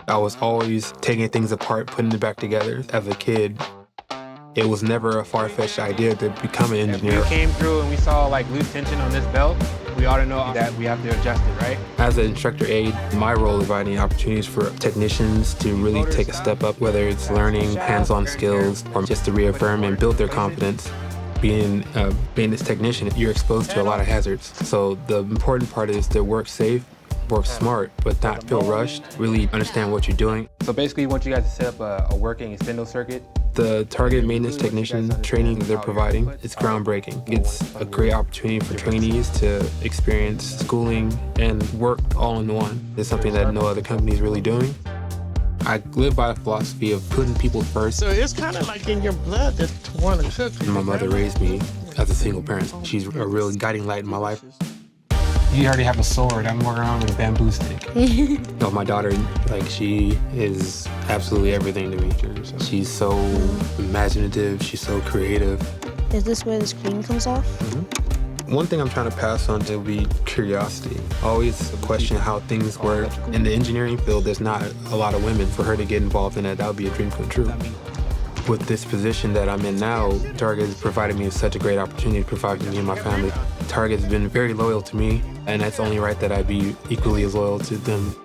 I was always taking things apart, putting it back together. As a kid, it was never a far-fetched idea to become an engineer. If we came through and we saw like loose tension on this belt, we ought to know that we have to adjust it, right? As an instructor aide, my role is providing opportunities for technicians to really take a step up, whether it's learning hands-on skills or just to reaffirm and build their confidence. Being this technician, you're exposed to a lot of hazards. So the important part is to work safe, work smart, but not feel rushed, really understand what you're doing. So basically, we want you guys to set up a working spindle circuit. The target maintenance technician training they're providing is groundbreaking. It's a great opportunity for trainees to experience schooling and work all in one. It's something that no other company is really doing. I live by the philosophy of putting people first. So it's kind of like in your blood to want to cook. My mother raised me as a single parent. She's a real guiding light in my life. You already have a sword. I'm walking around with a bamboo stick. No, my daughter, she is absolutely everything to me. She's so imaginative. She's so creative. Is this where the screen comes off? Mm-hmm. One thing I'm trying to pass on will be curiosity. Always question how things work. In the engineering field, there's not a lot of women. For her to get involved in that would be a dream come true. With this position that I'm in now, Target has provided me such a great opportunity to provide me and my family. Target has been very loyal to me, and it's only right that I be equally as loyal to them.